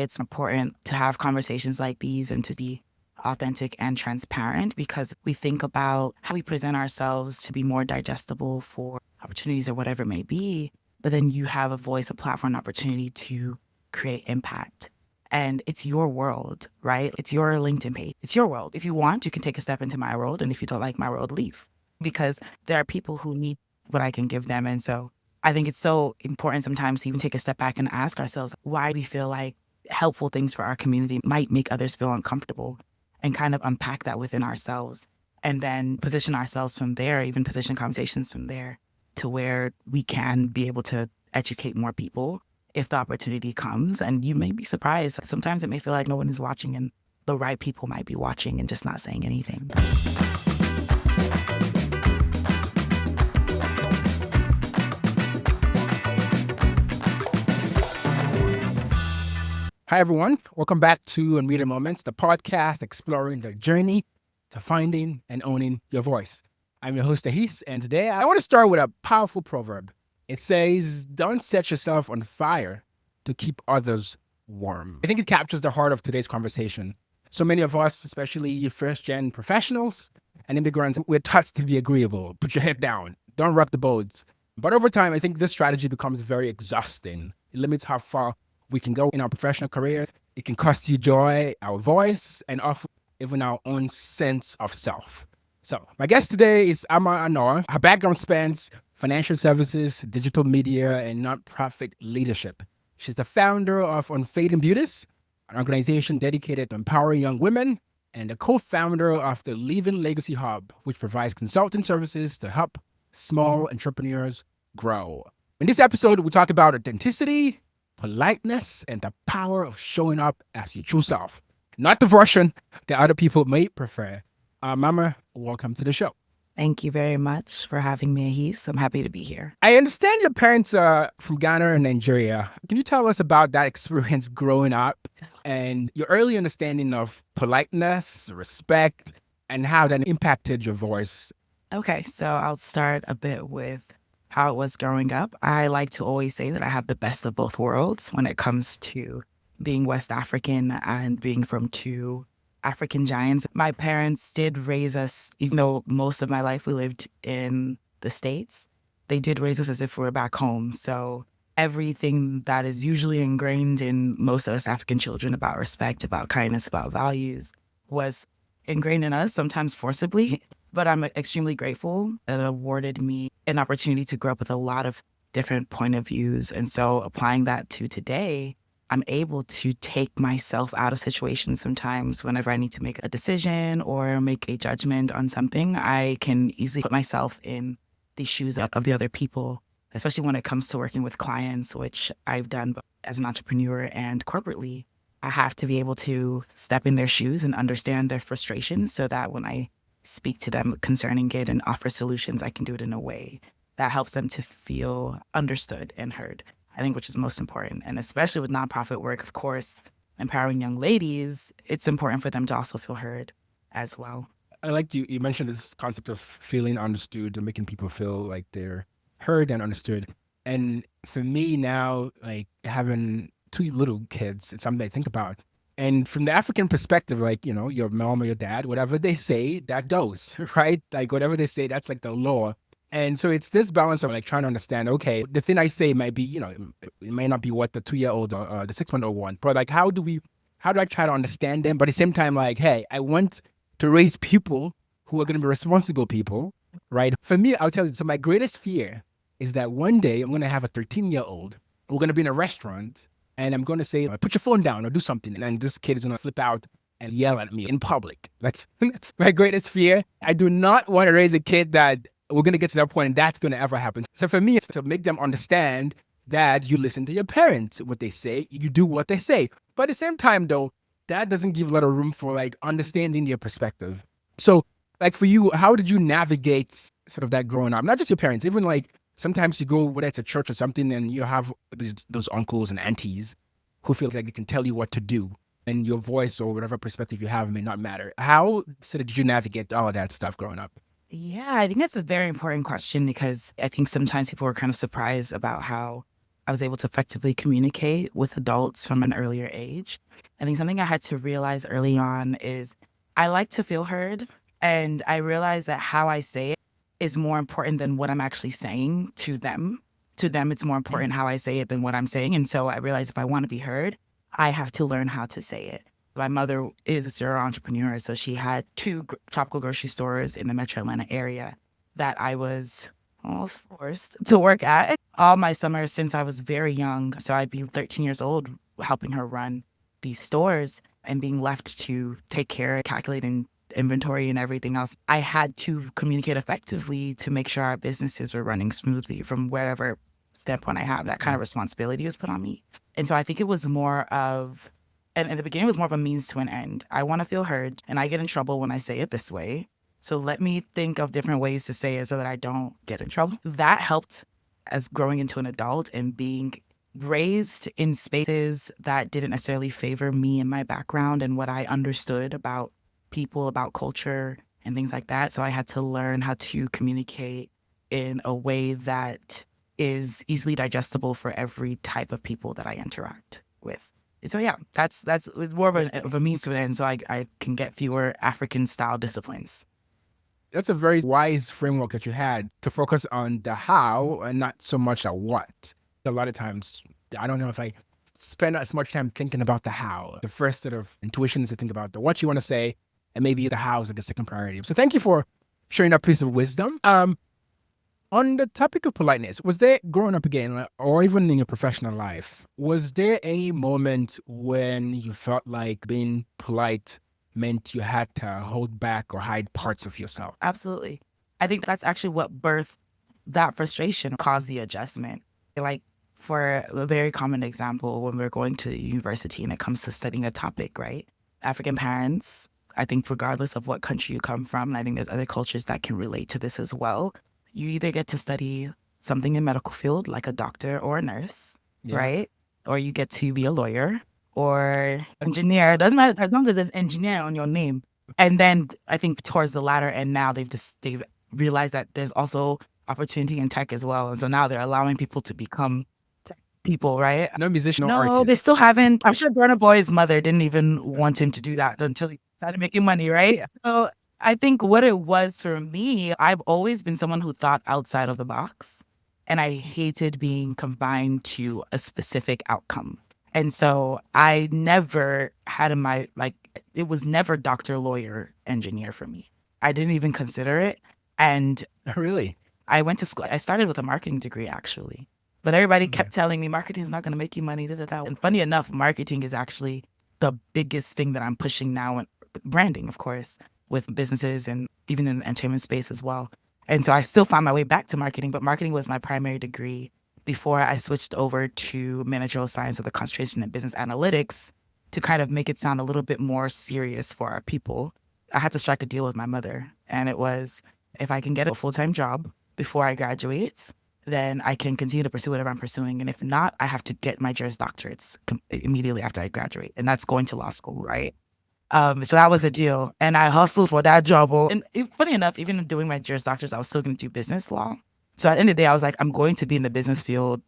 It's important to have conversations like these and to be authentic and transparent because we think about how we present ourselves to be more digestible for opportunities or whatever it may be. But then you have a voice, a platform, an opportunity to create impact. And it's your world, right? It's your LinkedIn page. It's your world. If you want, you can take a step into my world. And if you don't like my world, leave. Because there are people who need what I can give them. And so I think it's so important sometimes to even take a step back and ask ourselves why we feel like helpful things for our community might make others feel uncomfortable and kind of unpack that within ourselves and then position ourselves from there, even position conversations from there to where we can be able to educate more people if the opportunity comes. And you may be surprised. Sometimes it may feel like no one is watching and the right people might be watching and just not saying anything. Hi, everyone. Welcome back to Unreadable Moments, the podcast exploring the journey to finding and owning your voice. I'm your host, Ahis, and today I want to start with a powerful proverb. It says, don't set yourself on fire to keep others warm. I think it captures the heart of today's conversation. So many of us, especially first-gen professionals and immigrants, we're taught to be agreeable. Put your head down. Don't rock the boat. But over time, I think this strategy becomes very exhausting. It limits how far we can go in our professional career. It can cost you joy, our voice, and often even our own sense of self. So my guest today is Annoh. Her background spans financial services, digital media, and nonprofit leadership. She's the founder of Unfading Beauties, an organization dedicated to empowering young women, and the co-founder of the Leaving Legacy Hub, which provides consulting services to help small entrepreneurs grow. In this episode, we talk about authenticity, politeness, and the power of showing up as your true self, not the version that other people may prefer. Mama, welcome to the show. Thank you very much for having me, Ahis. I'm happy to be here. I understand your parents are from Ghana and Nigeria. Can you tell us about that experience growing up and your early understanding of politeness, respect, and how that impacted your voice? Okay, so I'll start a bit with how it was growing up. I like to always say that I have the best of both worlds when it comes to being West African and being from two African giants. My parents did raise us, even though most of my life we lived in the States, they did raise us as if we were back home. So everything that is usually ingrained in most of us African children about respect, about kindness, about values was ingrained in us, sometimes forcibly. But I'm extremely grateful that it awarded me an opportunity to grow up with a lot of different point of views. And so applying that to today, I'm able to take myself out of situations sometimes whenever I need to make a decision or make a judgment on something. I can easily put myself in the shoes of the other people, especially when it comes to working with clients, which I've done as an entrepreneur and corporately. I have to be able to step in their shoes and understand their frustrations so that when I speak to them concerning it and offer solutions, I can do it in a way that helps them to feel understood and heard, I think, which is most important. And especially with nonprofit work, of course, empowering young ladies, it's important for them to also feel heard as well. I like you mentioned this concept of feeling understood and making people feel like they're heard and understood. And for me now, like having two little kids, it's something I think about. And from the African perspective, like, you know, your mom or your dad, whatever they say, that goes, right? Like whatever they say, that's like the law. And so it's this balance of like trying to understand, okay, the thing I say might be, you know, it may not be what the 2-year-old or the 6-month-old want, but like, how do I try to understand them? But at the same time, like, hey, I want to raise people who are going to be responsible people, right? For me, I'll tell you, so my greatest fear is that one day I'm going to have a 13-year-old. We're going to be in a restaurant and I'm going to say, put your phone down or do something. And this kid is going to flip out and yell at me in public. That's my greatest fear. I do not want to raise a kid that we're going to get to that point and that's going to ever happen. So for me, it's to make them understand that you listen to your parents, what they say, you do what they say. But at the same time, though, that doesn't give a lot of room for like understanding their perspective. So like for you, how did you navigate sort of that growing up? Not just your parents, even like sometimes you go, whether it's a church or something, and you have those uncles and aunties who feel like they can tell you what to do, and your voice or whatever perspective you have may not matter. How sort of did you navigate all of that stuff growing up? Yeah, I think that's a very important question because I think sometimes people are kind of surprised about how I was able to effectively communicate with adults from an earlier age. I think something I had to realize early on is I like to feel heard. And I realized that how I say it is more important than what I'm actually saying to them. To them, it's more important how I say it than what I'm saying. And so I realized if I want to be heard, I have to learn how to say it. My mother is a serial entrepreneur, so she had two tropical grocery stores in the metro Atlanta area that I was almost forced to work at all my summers since I was very young. So I'd be 13 years old helping her run these stores and being left to take care, calculating inventory and everything else. I had to communicate effectively to make sure our businesses were running smoothly from whatever standpoint I have. That kind of responsibility was put on me. And so I think it was more of, and in the beginning, it was more of a means to an end. I want to feel heard, and I get in trouble when I say it this way. So let me think of different ways to say it so that I don't get in trouble. That helped as growing into an adult and being raised in spaces that didn't necessarily favor me and my background and what I understood about people, about culture, and things like that. So I had to learn how to communicate in a way that is easily digestible for every type of people that I interact with. So yeah, that's it's more of a means to an end, so I can get fewer African style disciplines. That's a very wise framework that you had to focus on the how and not so much the what. A lot of times, I don't know if I spend as much time thinking about the how. The first sort of intuition is to think about the what you want to say, and maybe the how is like a second priority. So thank you for sharing that piece of wisdom. On the topic of politeness, was there growing up again, or even in your professional life, was there any moment when you felt like being polite meant you had to hold back or hide parts of yourself? Absolutely. I think that's actually what birthed that frustration, caused the adjustment. Like, for a very common example, when we're going to university and it comes to studying a topic, right? African parents, I think, regardless of what country you come from, and I think there's other cultures that can relate to this as well, you either get to study something in medical field, like a doctor or a nurse, Yeah. right? Or you get to be a lawyer or engineer. It doesn't matter as long as there's engineer on your name. And then I think towards the latter end now they've realized that there's also opportunity in tech as well. And so now they're allowing people to become tech people, right? No musician, no No, they artist. still haven't. I'm sure Burna Boy's mother didn't even want him to do that until he started making money, right? So I think what it was for me, I've always been someone who thought outside of the box. And I hated being confined to a specific outcome. And so I never had in my, like, it was never doctor, lawyer, engineer for me. I didn't even consider it. And Really? I went to school. I started with a marketing degree, actually. But everybody Okay. kept telling me marketing is not going to make you money. Da, da, da. And funny enough, marketing is actually the biggest thing that I'm pushing now, and branding, of course, with businesses and even in the entertainment space as well. And so I still found my way back to marketing, but marketing was my primary degree before I switched over to managerial science with a concentration in business analytics to kind of make it sound a little bit more serious for our people. I had to strike a deal with my mother, and it was if I can get a full time job before I graduate, then I can continue to pursue whatever I'm pursuing. And if not, I have to get my Juris Doctorates immediately after I graduate. And that's going to law school, right? So that was the deal. And I hustled for that job. And funny enough, even doing my Juris Doctors, I was still going to do business law. So at the end of the day, I was like, I'm going to be in the business field,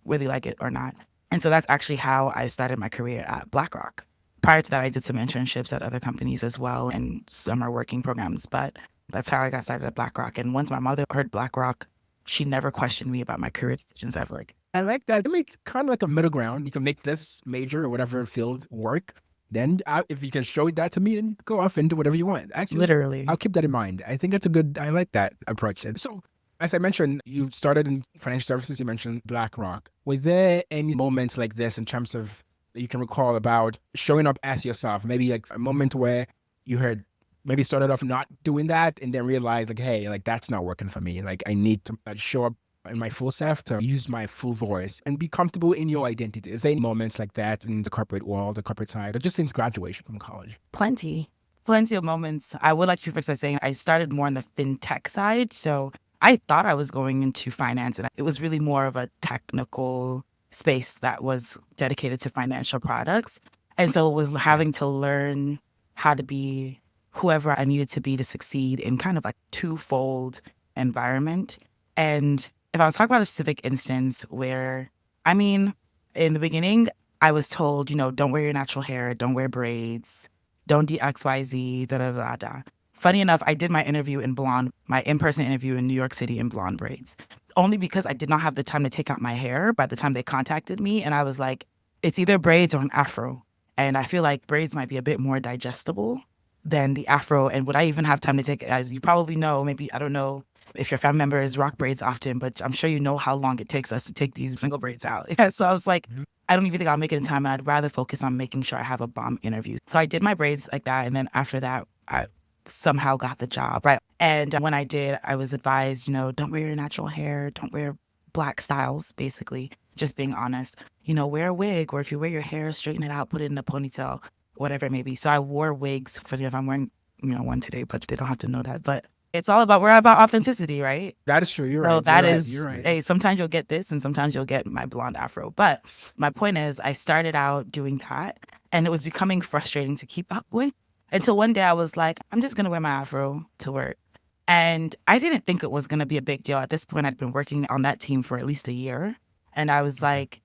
whether you like it or not. And so that's actually how I started my career at BlackRock. Prior to that, I did some internships at other companies as well and summer working programs. But that's how I got started at BlackRock. And once my mother heard BlackRock, she never questioned me about my career decisions ever. Like, I like that. It makes kind of like a middle ground. You can make this major or whatever field work. Then, if you can show that to me, then go off and do whatever you want. Actually, literally. I'll keep that in mind. I think that's a good. I like that approach. And so, as I mentioned, you started in financial services. You mentioned BlackRock. Were there any moments like this in terms of that you can recall about showing up as yourself? Maybe like a moment where you heard maybe started off not doing that and then realized like, hey, like that's not working for me. Like I need to show up in my full self, to use my full voice and be comfortable in your identity. Is there any moments like that in the corporate world, the corporate side, or just since graduation from college? Plenty. Plenty of moments. I would like to preface by saying I started more on the fintech side. So I thought I was going into finance, and it was really more of a technical space that was dedicated to financial products. And so it was having to learn how to be whoever I needed to be to succeed in kind of like twofold environment. And if I was talking about a specific instance where I mean, in the beginning, I was told, don't wear your natural hair, don't wear braids, don't do XYZ, da da da da. Funny enough, I did my in-person interview in New York City in blonde braids, only because I did not have the time to take out my hair by the time they contacted me. And I was like, it's either braids or an afro. And I feel like braids might be a bit more digestible than the afro. And would I even have time to take, as you probably know, maybe, I don't know if your family members rock braids often, but I'm sure you know how long it takes us to take these single braids out. Yeah, so I was like, Mhm. I don't even think I'll make it in time. And I'd rather focus on making sure I have a bomb interview. So I did my braids like that. And then after that, I somehow got the job. Right. And when I did, I was advised, don't wear your natural hair, don't wear black styles, basically, just being honest. Wear a wig, or if you wear your hair, straighten it out, put it in a ponytail, whatever it may be. So I wore wigs for if I'm wearing, one today, but they don't have to know that. But we're about authenticity, right? That is true. You're So right. You're that right. You're is, right. hey, sometimes you'll get this and sometimes you'll get my blonde afro. But my point is, I started out doing that and it was becoming frustrating to keep up with until one day I was like, I'm just going to wear my afro to work. And I didn't think it was going to be a big deal. At this point, I'd been working on that team for at least a year. And I was Okay. like,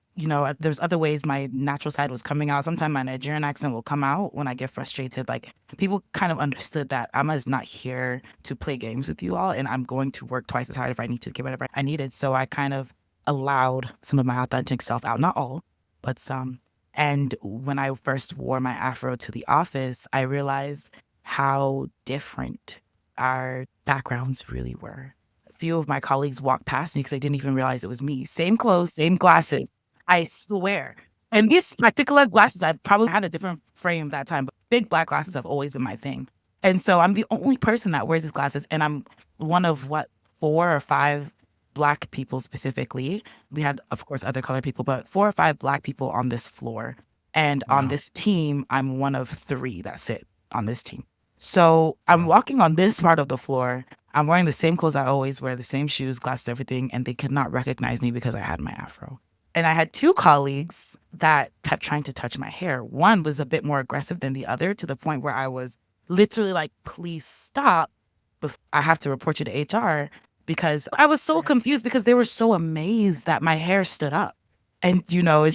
there's other ways my natural side was coming out. Sometimes my Nigerian accent will come out when I get frustrated. Like people kind of understood that I'm just not here to play games with you all. And I'm going to work twice as hard if I need to get whatever I needed. So I kind of allowed some of my authentic self out. Not all, but some. And when I first wore my afro to the office, I realized how different our backgrounds really were. A few of my colleagues walked past me because they didn't even realize it was me. Same clothes, same glasses. I swear. And these particular glasses, I probably had a different frame that time, but big black glasses have always been my thing. And so I'm the only person that wears these glasses. And I'm one of what, 4 or 5 black people specifically. We had, of course, other colored people, but 4 or 5 black people on this floor. And on Wow. this team, I'm one of 3 that sit on this team. So I'm Wow. walking on this part of the floor. I'm wearing the same clothes I always wear, the same shoes, glasses, everything, and they could not recognize me because I had my afro. And I had 2 colleagues that kept trying to touch my hair. One was a bit more aggressive than the other to the point where I was literally like, please stop. I have to report you to HR because I was so confused because they were so amazed that my hair stood up. And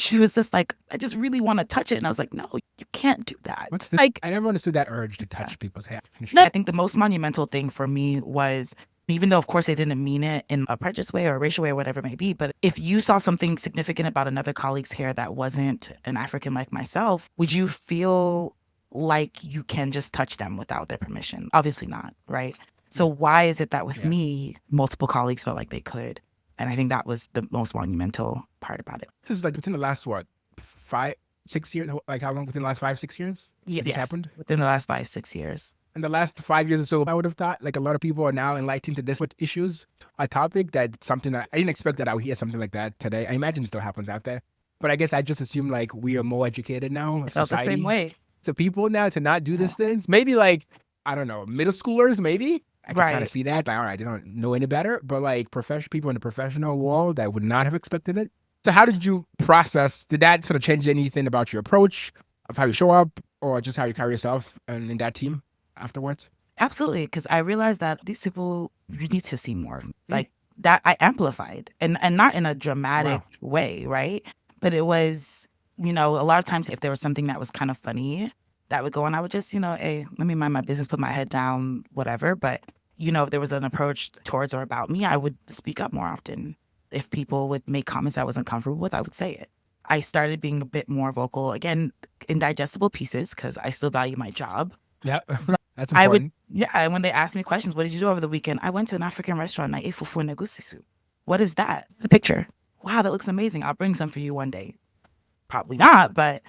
she was just like, I just really want to touch it. And I was like, no, you can't do that. What's this? Like, I never understood that urge to yeah. touch people's hair. No, I think the most monumental thing for me was, even though of course they didn't mean it in a prejudice way or a racial way or whatever it may be, but if you saw something significant about another colleague's hair that wasn't an African like myself, would you feel like you can just touch them without their permission? Obviously not, right? So Yeah. why is it that with Yeah. me, multiple colleagues felt like they could? And I think that was the most monumental part about it. This is like within the last what, 5, 6 years? Like how long within the last 5, 6 years this Yes, happened? within the last 5, 6 years. In the last 5 years or so, I would have thought like a lot of people are now enlightened to this issues, a topic that's something that I didn't expect that I would hear something like that today. I imagine it still happens out there, but I guess I just assume like we are more educated now, I felt the same society, way. to people now to not do Yeah. these things. Maybe like, I don't know, middle schoolers, maybe. I could kind of Right. see that. Like, all right, they don't know any better, but like professional people in the professional world, I would not have expected it. So how did you process? Did that sort of change anything about your approach of how you show up or just how you carry yourself and in that team afterwards? Absolutely, because I realized that these people you need to see more. Mm. Like that I amplified and not in a dramatic Wow. way, right? But it was, a lot of times if there was something that was kind of funny that would go on, I would just, hey, let me mind my business, put my head down, whatever. But, if there was an approach towards or about me, I would speak up more often. If people would make comments I wasn't comfortable with, I would say it. I started being a bit more vocal, again, in digestible pieces, because I still value my job. Yeah, that's I would, important. yeah. And when they ask me questions, what did you do over the weekend? I went to an African restaurant and I ate fufu and egusi soup. What is that? The picture. Wow, that looks amazing. I'll bring some for you one day. Probably not, but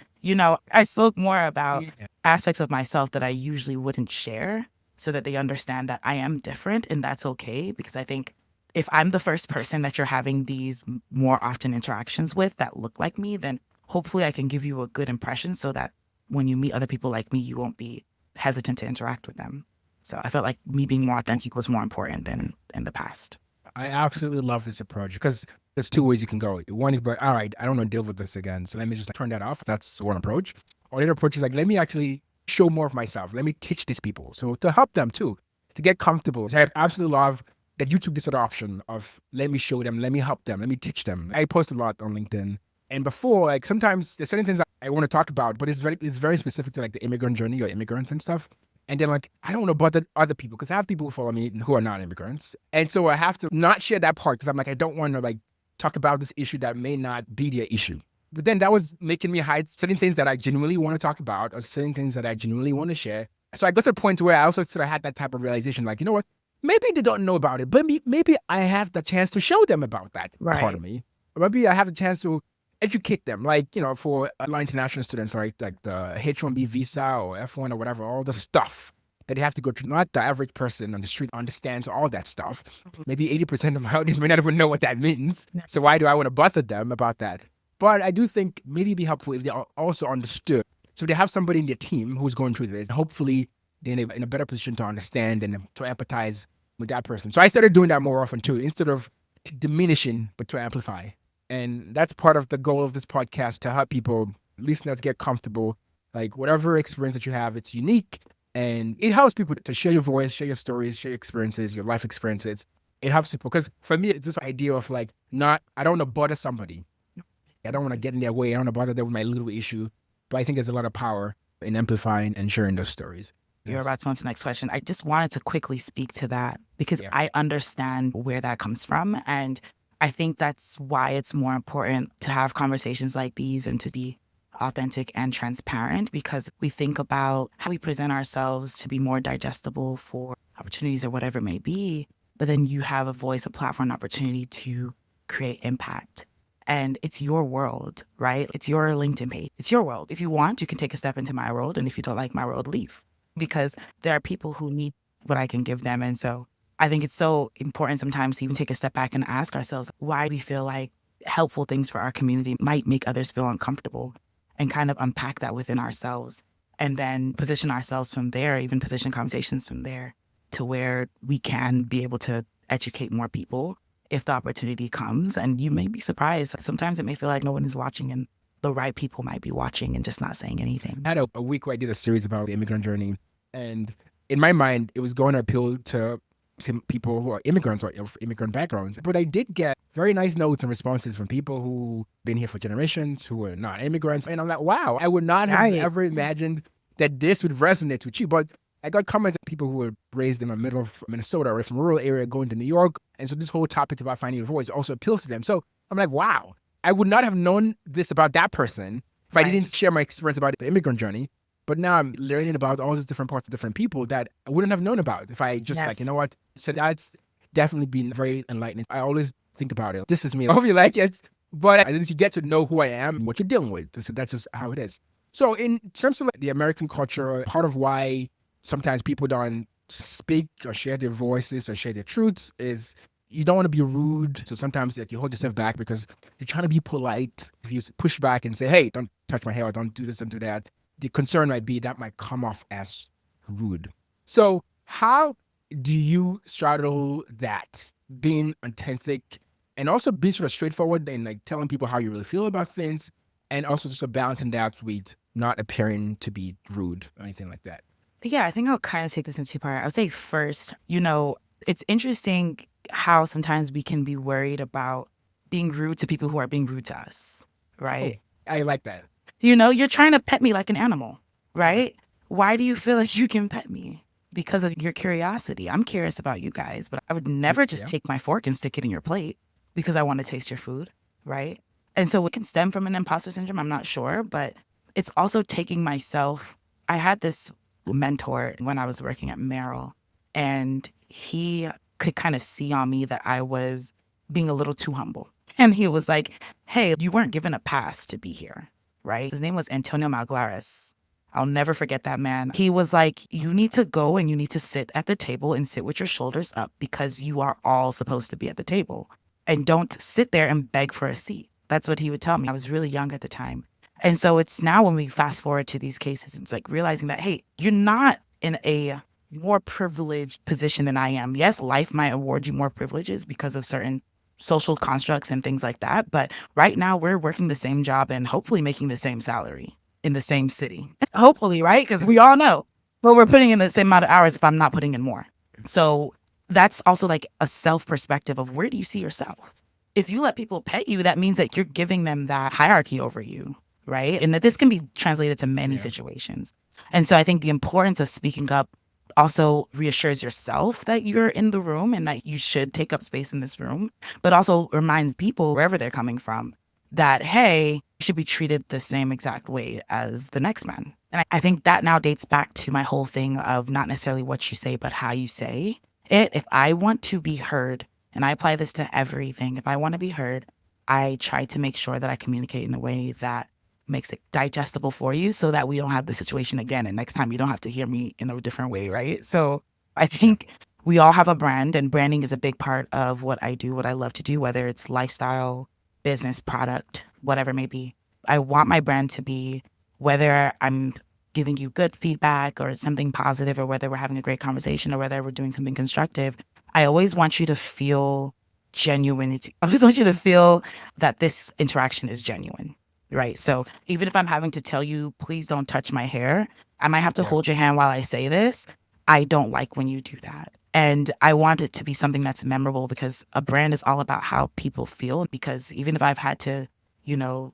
I spoke more about Yeah. aspects of myself that I usually wouldn't share so that they understand that I am different and that's okay. Because I think if I'm the first person that you're having these more often interactions with that look like me, then hopefully I can give you a good impression so that when you meet other people like me, you won't be hesitant to interact with them. So I felt like me being more authentic was more important than in the past. I absolutely love this approach because there's 2 ways you can go. One is, but all right, I don't want to deal with this again. So let me just like, turn that off. That's one approach. Or the other approach is like, let me actually show more of myself. Let me teach these people. So to help them too, to get comfortable. So I absolutely love that you took this other option of let me show them, let me help them, let me teach them. I post a lot on LinkedIn And before, like sometimes there's certain things that I want to talk about, but it's very specific to like the immigrant journey or immigrants and stuff. And then like I don't want to bother other people because I have people who follow me who are not immigrants, and so I have to not share that part because I'm like I don't want to like talk about this issue that may not be their issue. But then that was making me hide certain things that I genuinely want to talk about or certain things that I genuinely want to share. So I got to the point where I also sort of had that type of realization, like, you know what? Maybe they don't know about it, but maybe I have the chance to show them about that part Right. of me. Or maybe I have the chance to educate them, like, you know, for international students, like the H-1B visa or F1 or whatever, all the stuff that they have to go through. Not the average person on the street understands all that stuff. Maybe 80% of my audience may not even know what that means. So why do I want to bother them about that? But I do think maybe it'd be helpful if they also understood. So they have somebody in their team who's going through this. Hopefully, they're in a better position to understand and to empathize with that person. So I started doing that more often too, instead of diminishing, but to amplify. And that's part of the goal of this podcast, to help people, listeners, get comfortable. Like whatever experience that you have, it's unique. And it helps people to share your voice, share your stories, share your experiences, your life experiences. It helps people. Because for me, it's this idea of like, I don't want to bother somebody. I don't want to get in their way. I don't want to bother them with my little issue. But I think there's a lot of power in amplifying and sharing those stories. You're about to go on to the next question. I just wanted to quickly speak to that because I understand where that comes from. And I think that's why it's more important to have conversations like these and to be authentic and transparent, because we think about how we present ourselves to be more digestible for opportunities or whatever it may be. But then you have a voice, a platform, an opportunity to create impact. And it's your world, right? It's your LinkedIn page. It's your world. If you want, you can take a step into my world. And if you don't like my world, leave. Because there are people who need what I can give them. And so I think it's so important sometimes to even take a step back and ask ourselves why we feel like helpful things for our community might make others feel uncomfortable, and kind of unpack that within ourselves and then position ourselves from there, even position conversations from there to where we can be able to educate more people if the opportunity comes. And you may be surprised. Sometimes it may feel like no one is watching and the right people might be watching and just not saying anything. I had a week where I did a series about the immigrant journey. And in my mind, it was going to appeal to some people who are immigrants or of immigrant backgrounds. But I did get very nice notes and responses from people who been here for generations, who are not immigrants. And I'm like, wow, I would not have ever imagined that this would resonate with you. But I got comments from people who were raised in the middle of Minnesota or from a rural area going to New York. And so this whole topic about finding your voice also appeals to them. So I'm like, wow, I would not have known this about that person if I didn't share my experience about the immigrant journey. But now I'm learning about all these different parts of different people that I wouldn't have known about if I just like, you know what? So that's definitely been very enlightening. I always think about it. This is me. I hope you like it. But at least you get to know who I am and what you're dealing with. So that's just how it is. So in terms of like the American culture, part of why sometimes people don't speak or share their voices or share their truths is you don't want to be rude. So sometimes like you hold yourself back because you're trying to be polite. If you push back and say, hey, don't touch my hair, or don't do this, don't do that, the concern might be that might come off as rude. So how do you straddle that, being authentic and also being sort of straightforward and like telling people how you really feel about things, and also just balancing that with not appearing to be rude or anything like that? Yeah, I think I'll kind of take this in two parts. I would say first, it's interesting how sometimes we can be worried about being rude to people who are being rude to us, right? Oh, I like that. You're trying to pet me like an animal, right? Why do you feel like you can pet me? Because of your curiosity. I'm curious about you guys, but I would never just take my fork and stick it in your plate because I want to taste your food, right? And so it can stem from an imposter syndrome, I'm not sure, but it's also taking myself. I had this mentor when I was working at Merrill, and he could kind of see on me that I was being a little too humble. And he was like, hey, you weren't given a pass to be here, right? His name was Antonio Malglares. I'll never forget that man. He was like, you need to go and you need to sit at the table and sit with your shoulders up because you are all supposed to be at the table. And don't sit there and beg for a seat. That's what he would tell me. I was really young at the time. And so it's now when we fast forward to these cases, it's like realizing that, hey, you're not in a more privileged position than I am. Yes, life might award you more privileges because of certain social constructs and things like that. But right now we're working the same job and hopefully making the same salary in the same city. Hopefully, right? Because we all know, but we're putting in the same amount of hours if I'm not putting in more. So that's also like a self perspective of where do you see yourself? if you let people pet you, that means that you're giving them that hierarchy over you, right? And that this can be translated to many Yeah. situations. And so I think the importance of speaking up also reassures yourself that you're in the room and that you should take up space in this room, but also reminds people wherever they're coming from that, hey, you should be treated the same exact way as the next man. And I think that now dates back to my whole thing of not necessarily what you say, but how you say it. If I want to be heard, and I apply this to everything, if I want to be heard, I try to make sure that I communicate in a way that makes it digestible for you so that we don't have the situation again. And next time you don't have to hear me in a different way, right? So I Yeah. think we all have a brand, and branding is a big part of what I do, what I love to do, whether it's lifestyle, business, product, whatever it may be. I want my brand to be whether I'm giving you good feedback or something positive, or whether we're having a great conversation or whether we're doing something constructive. I always want you to feel genuinity. I always want you to feel that this interaction is genuine, right? So even if I'm having to tell you, please don't touch my hair, I might have to Yeah. hold your hand while I say this. I don't like when you do that. And I want it to be something that's memorable because a brand is all about how people feel. Because even if I've had to,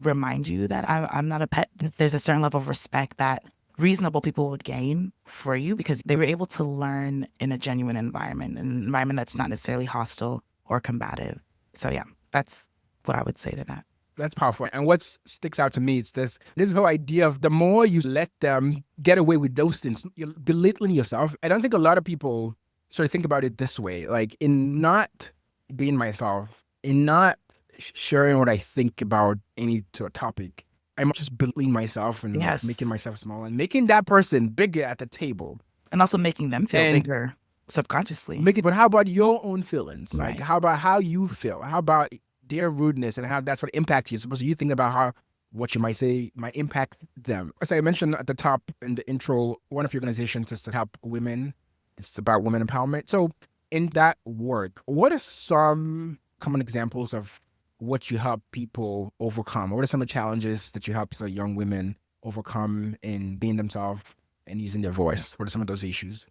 remind you that I'm not a pet, there's a certain level of respect that reasonable people would gain for you because they were able to learn in a genuine environment, an environment that's not necessarily hostile or combative. So yeah, that's what I would say to that. That's powerful. And what sticks out to me is this whole idea of the more you let them get away with those things, you're belittling yourself. I don't think a lot of people sort of think about it this way. Like in not being myself, in not sharing what I think about any sort of topic, I'm just belittling myself and making Yes. myself small and making that person bigger at the table. And also making them feel And bigger subconsciously. make it, but how about your own feelings? Like, Right. how about how you feel? How about their rudeness and how that's what impacts you? Suppose you think about how what you might say might impact them. As I mentioned at the top in the intro, one of your organizations is to help women. It's about women empowerment. So, in that work, what are some common examples of what you help people overcome? What are some of the challenges that you help young women overcome in being themselves and using their voice? What are some of those issues?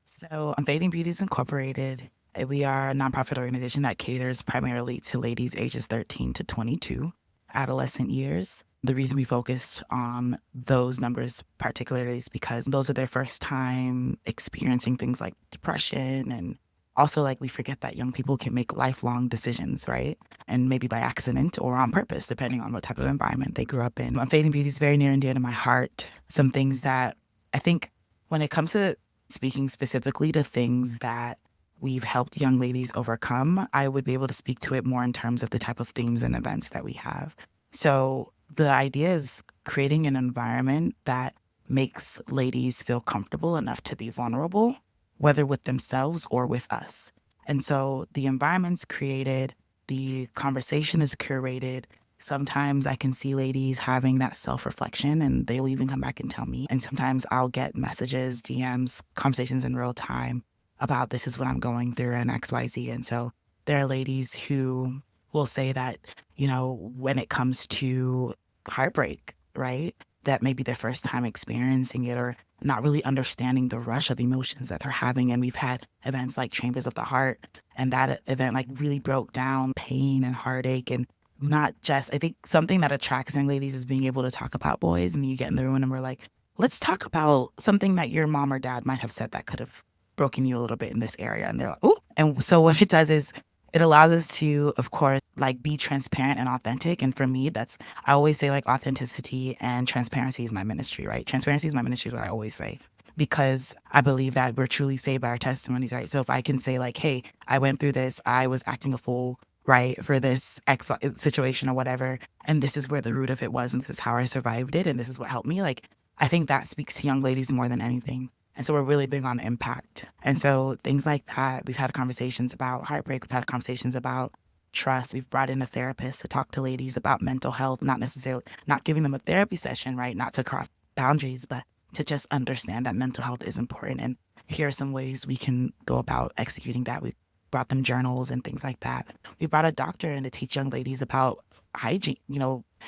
So Unfading Beauties Incorporated, we are a nonprofit organization that caters primarily to ladies ages 13 to 22, adolescent years. The reason we focus on those numbers particularly is because those are their first time experiencing things like depression, and also like we forget that young people can make lifelong decisions, right? And maybe by accident or on purpose, depending on what type of environment they grew up in. Unfading Beauty is very near and dear to my heart. Some things that I think when it comes to speaking specifically to things that we've helped young ladies overcome, I would be able to speak to it more in terms of the type of themes and events that we have. So the idea is creating an environment that makes ladies feel comfortable enough to be vulnerable, whether with themselves or with us. And so the environment's created, the conversation is curated. Sometimes I can see ladies having that self reflection and they'll even come back and tell me. And sometimes I'll get messages, DMs, conversations in real time about this is what I'm going through and XYZ. And so there are ladies who will say that, when it comes to heartbreak, right? That may be their first time experiencing it or not really understanding the rush of emotions that they're having. And we've had events like Chambers of the Heart, and that event like really broke down pain and heartache. And not just, I think something that attracts young ladies is being able to talk about boys. And you get in the room and we're like, let's talk about something that your mom or dad might have said that could have broken you a little bit in this area. And they're like, oh. And so what it does is it allows us to, of course, like be transparent and authentic. And for me, I always say like authenticity and transparency is my ministry, right? Transparency is my ministry is what I always say, because I believe that we're truly saved by our testimonies, right? So if I can say like, hey, I went through this, I was acting a fool, right, for this X situation or whatever, and this is where the root of it was, and this is how I survived it, and this is what helped me, like, I think that speaks to young ladies more than anything. And so we're really big on impact. And so things like that, we've had conversations about heartbreak, we've had conversations about trust. We've brought in a therapist to talk to ladies about mental health, not necessarily not giving them a therapy session, right? Not to cross boundaries, but to just understand that mental health is important. And here are some ways we can go about executing that. We brought them journals and things like that. We brought a doctor in to teach young ladies about hygiene,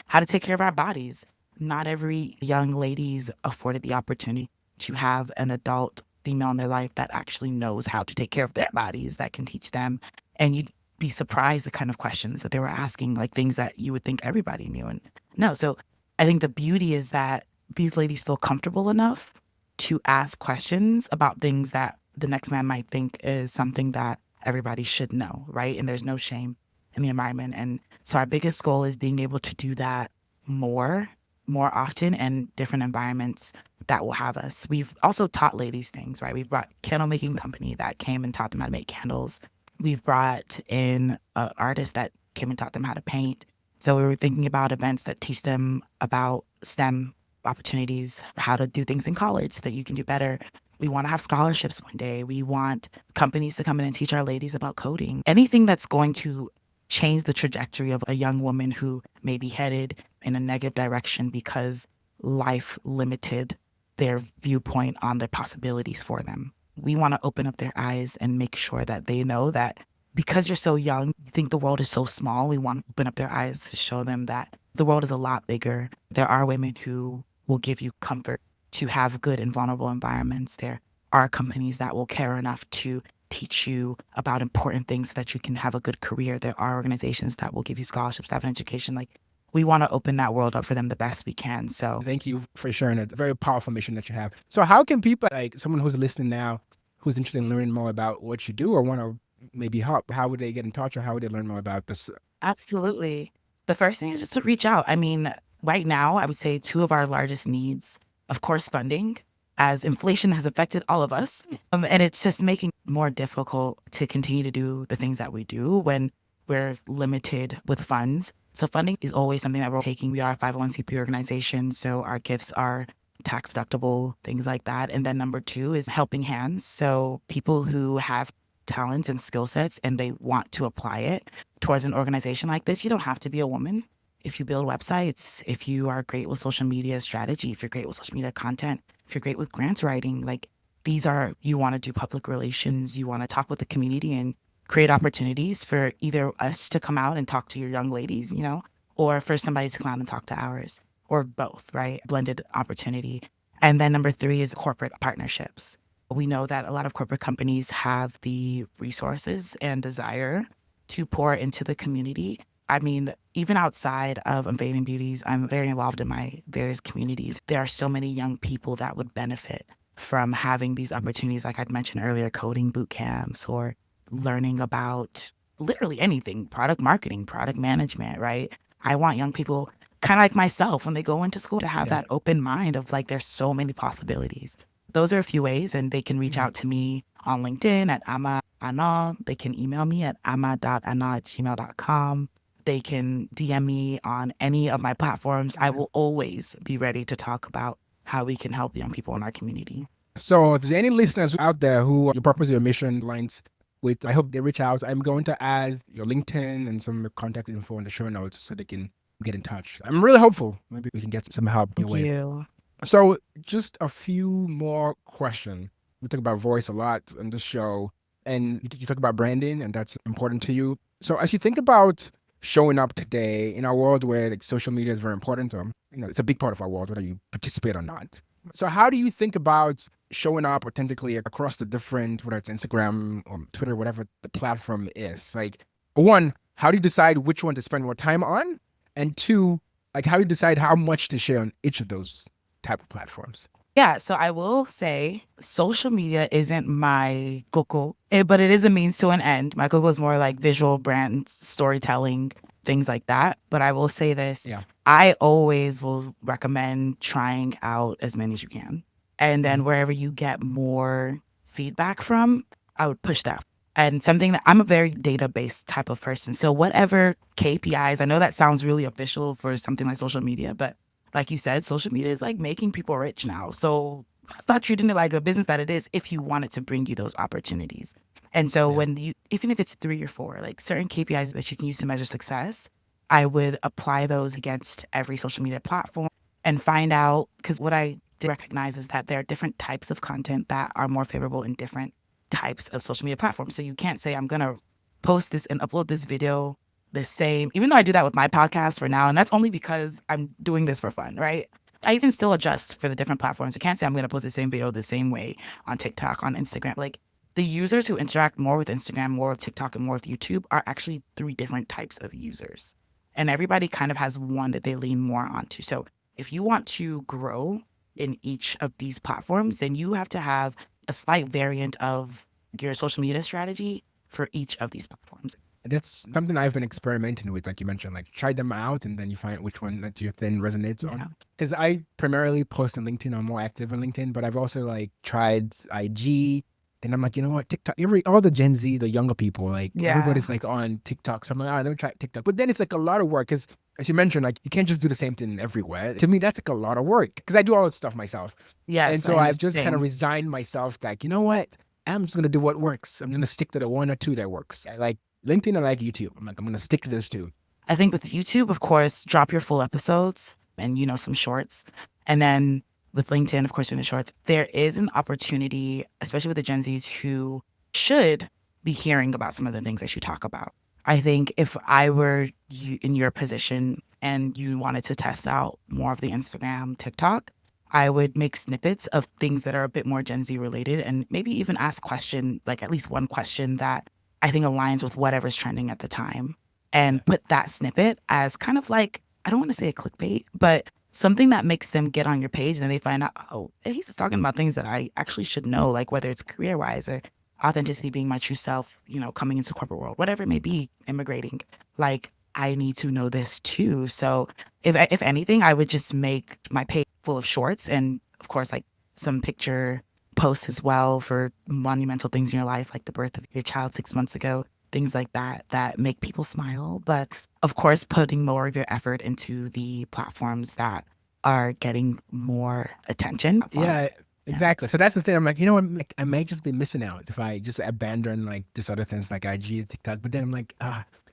how to take care of our bodies. Not every young lady's afforded the opportunity to have an adult female in their life that actually knows how to take care of their bodies, that can teach them. And be surprised the kind of questions that they were asking, like things that you would think everybody knew. And no, so I think the beauty is that these ladies feel comfortable enough to ask questions about things that the next man might think is something that everybody should know, right? And there's no shame in the environment. And so our biggest goal is being able to do that more, more often in different environments that will have us. We've also taught ladies things, right? We've brought candle making company that came and taught them how to make candles. We've brought in an artist that came and taught them how to paint. So we were thinking about events that teach them about STEM opportunities, how to do things in college so that you can do better. We want to have scholarships one day. We want companies to come in and teach our ladies about coding. Anything that's going to change the trajectory of a young woman who may be headed in a negative direction because life limited their viewpoint on the possibilities for them. We want to open up their eyes and make sure that they know that because you're so young, you think the world is so small. We want to open up their eyes to show them that the world is a lot bigger. There are women who will give you comfort to have good and vulnerable environments. There are companies that will care enough to teach you about important things so that you can have a good career. There are organizations that will give you scholarships to have an education. Like, we want to open that world up for them the best we can. So Thank you for sharing it. A very powerful mission that you have. So how can people, like someone who's listening now, who's interested in learning more about what you do or want to maybe help, how would they get in touch or how would they learn more about this? absolutely. The first thing is just to reach out. I mean, right now, I would say two of our largest needs, of course, funding, as inflation has affected all of us. And it's just making it more difficult to continue to do the things that we do when we're limited with funds. So funding is always something that we're taking. We are a 501c3 organization, so our gifts are tax deductible, things like that. And then number two is helping hands. So people who have talents and skill sets and they want to apply it towards an organization like this, you don't have to be a woman. If you build websites, if you are great with social media strategy, if you're great with social media content, if you're great with grants writing, like these are, you want to do public relations, you want to talk with the community and create opportunities for either us to come out and talk to your young ladies, you know, or for somebody to come out and talk to ours, or both, right? Blended opportunity. And then number three is corporate partnerships. We know that a lot of corporate companies have the resources and desire to pour into the community. I mean, even outside of Unfading Beauties, I'm very involved in my various communities. There are so many young people that would benefit from having these opportunities, like I'd mentioned earlier, coding boot camps or learning about literally anything, product marketing, product management, right? I want young people, kind of like myself, when they go into school to have that open mind of like, there's so many possibilities. Those are a few ways, and they can reach out to me on LinkedIn at Annoh. They can email me at ama.annoh@gmail.com. They can DM me on any of my platforms. I will always be ready to talk about how we can help young people in our community. So if there's any listeners out there who your purpose, your mission aligns with, I hope they reach out. I'm going to add your LinkedIn and some contact info in the show notes so they can get in touch. I'm really hopeful. Maybe we can get some help your Thank way. you. So just a few more questions. We talk about voice a lot on this show, and you talk about branding, and that's important to you. So as you think about showing up today in a world where like social media is very important, it's a big part of our world, whether you participate or not. So how do you think about showing up authentically across the different, whether it's Instagram or Twitter, whatever the platform is? Like, one, how do you decide which one to spend more time on? And two, like how do you decide how much to share on each of those type of platforms? Yeah, so I will say social media isn't my coco, but it is a means to an end. My coco is more like visual brand storytelling, things like that. But I will say this, Yeah. I always will recommend trying out as many as you can. And then wherever you get more feedback from, I would push that. And something that I'm a very data-based type of person. So whatever KPIs, I know that sounds really official for something like social media, but like you said, social media is like making people rich now. So start treating it like a business that it is if you want it to bring you those opportunities. And so when you, even if it's 3 or 4, like certain KPIs that you can use to measure success, I would apply those against every social media platform and find out, because what I did recognize is that there are different types of content that are more favorable in different types of social media platforms. So you can't say, I'm going to post this and upload this video the same, even though I do that with my podcast for now. And that's only because I'm doing this for fun, right? I even still adjust for the different platforms. I can't say I'm going to post the same video the same way on TikTok, on Instagram. Like, the users who interact more with Instagram, more with TikTok, and more with YouTube are actually three different types of users. And everybody kind of has one that they lean more onto. So if you want to grow in each of these platforms, then you have to have a slight variant of your social media strategy for each of these platforms. That's something I've been experimenting with, like you mentioned, like try them out and then you find which one that your thing resonates Yeah. on. Because I primarily post on LinkedIn, I'm more active on LinkedIn, but I've also like tried IG and I'm like, you know what, TikTok, all the Gen Z, the younger people, like Yeah. everybody's like on TikTok. So I'm like, all right, let me try TikTok. But then it's like a lot of work because as you mentioned, like you can't just do the same thing everywhere. To me, that's like a lot of work because I do all that stuff myself. And Yes, so I I've just kind of understand. resigned myself like, you know what? I'm just going to do what works. I'm going to stick to the one or two that works. I like LinkedIn, I like YouTube. I'm like, I'm going to stick to those two. I think with YouTube, of course, drop your full episodes and, some shorts. And then with LinkedIn, of course, doing the shorts, there is an opportunity, especially with the Gen Zs who should be hearing about some of the things that you talk about. I think if I were in your position and you wanted to test out more of the Instagram, TikTok, I would make snippets of things that are a bit more Gen Z related and maybe even ask question, like at least one question that I think aligns with whatever's trending at the time Yeah. and put that snippet as kind of like, I don't want to say a clickbait, but something that makes them get on your page and they find out, oh, he's just talking about things that I actually should know, like whether it's career wise or authenticity being my true self, coming into the corporate world, whatever it may be, immigrating. Like, I need to know this too. So, if anything, I would just make my page full of shorts and, of course, like some picture posts as well for monumental things in your life, like the birth of your child 6 months ago, things like that, that make people smile. But of course, putting more of your effort into the platforms that are getting more attention. Yeah, Yeah. exactly. So that's the thing. I'm like, you know what? Like, I may just be missing out if I just abandon like this other things like IG, TikTok. But then I'm like,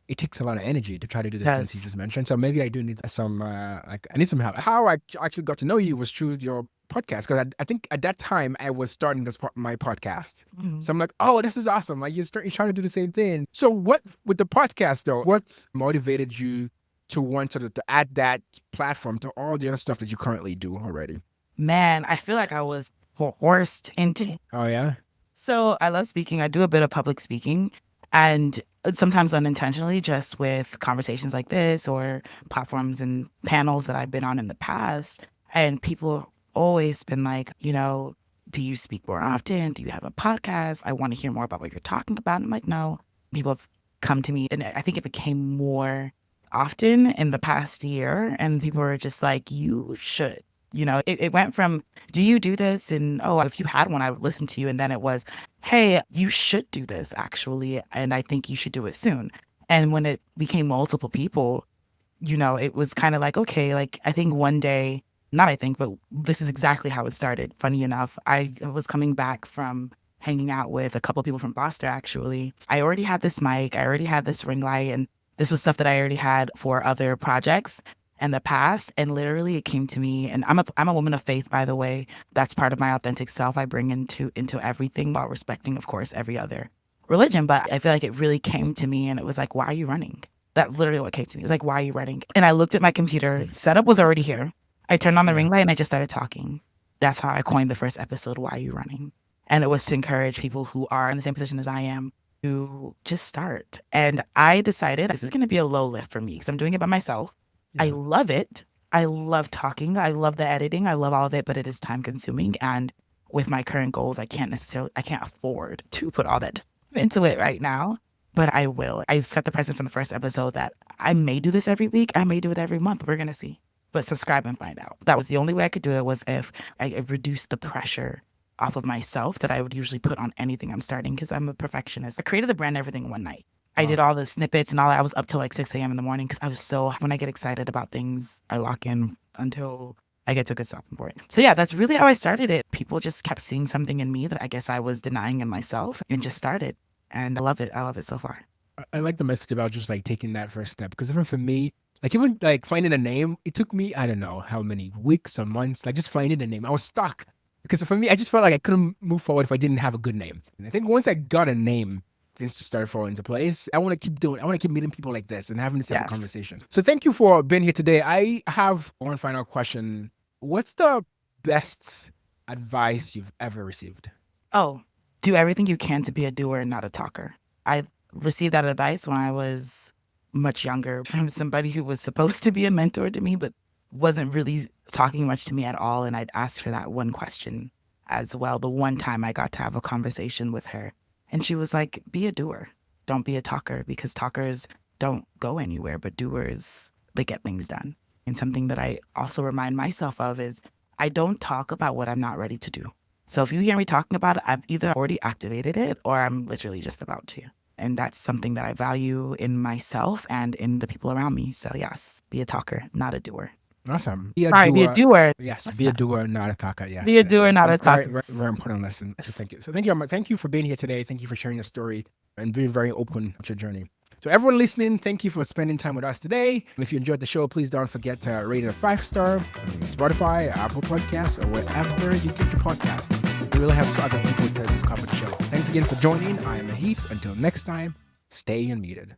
it takes a lot of energy to try to do these things you Because just mentioned. So maybe I do need some, like, I need some help. How I actually got to know you was through your podcast. Because I think at that time I was starting my podcast. So I'm like, oh, this is awesome. Like, you're trying to do the same thing. So what, with the podcast though, what motivated you to want to add that platform to all the other stuff that you currently do already? man, I feel like I was forced into. Oh, yeah? So I love speaking. I do a bit of public speaking and sometimes unintentionally, just with conversations like this or platforms and panels that I've been on in the past. And people always been like, do you speak more often? Do you have a podcast? I want to hear more about what you're talking about. And I'm like, no. People have come to me, and I think it became more often in the past year. And people were just like, you should. It went from, do you do this? And oh, if you had one, I would listen to you. And then it was, hey, you should do this actually. And I think you should do it soon. And when it became multiple people, it was kind of like, okay, like I think one day, not I think, but this is exactly how it started. Funny enough, I was coming back from hanging out with a couple people from Boston actually. I already had this mic, I already had this ring light, and this was stuff that I already had for other projects in the past. And literally it came to me, and I'm a woman of faith, by the way. That's part of my authentic self I bring into everything while respecting, of course, every other religion. But I feel like it really came to me and it was like, why are you running? That's literally what came to me. It was like, why are you running? And I looked at my computer, setup was already here. I turned on the Yeah. ring light and I just started talking. That's how I coined the first episode, Why Are You Running? And it was to encourage people who are in the same position as I am to just start. And I decided this is going to be a low lift for me because I'm doing it by myself. I Yeah. love it. I love talking. I love the editing. I love all of it, but it is time consuming. And with my current goals, I can't afford to put all that time into it right now, but I will. I set the precedent from the first episode that I may do this every week. I may do it every month. We're going to see. But subscribe and find out. That was the only way I could do it, was if I reduced the pressure off of myself that I would usually put on anything I'm starting, because I'm a perfectionist. I created the brand everything in one night. I Oh, did all the snippets and all that. I was up till like 6 a.m. in the morning because I was when I get excited about things, I lock in until I get to a good stopping point. So yeah, that's really how I started it. People just kept seeing something in me that I guess I was denying in myself, and just started. And I love it. I love it so far. I like the message about just like taking that first step because even for me, like even like finding a name, it took me, I don't know how many weeks or months, like just finding a name. I was stuck because for me, I just felt like I couldn't move forward if I didn't have a good name. And I think once I got a name, things just started falling into place. I want to keep doing, I want to keep meeting people like this and having this type of Yes. conversation. So thank you for being here today. I have one final question. What's the best advice you've ever received? Oh, do everything you can to be a doer and not a talker. I received that advice when I was much younger from somebody who was supposed to be a mentor to me, but wasn't really talking much to me at all. And I'd asked her that one question as well. The one time I got to have a conversation with her. And she was like, be a doer. Don't be a talker, because talkers don't go anywhere, but doers, they get things done. And something that I also remind myself of is I don't talk about what I'm not ready to do. So if you hear me talking about it, I've either already activated it or I'm literally just about to. And that's something that I value in myself and in the people around me. So yes, be a talker, not a doer. Awesome. Sorry, be a doer. Yes, be a doer, not a talker. Yes, Be a doer, not a very, talker. very important lesson. So thank you. So thank you for being here today. Thank you for sharing your story and being very open with your journey. So everyone listening, thank you for spending time with us today. And if you enjoyed the show, please don't forget to rate it a 5-star on Spotify, Apple Podcasts, or wherever you get your podcast. It really helps other people to discover the show. Thanks again for joining. I am Mahis. Until next time, stay unmuted.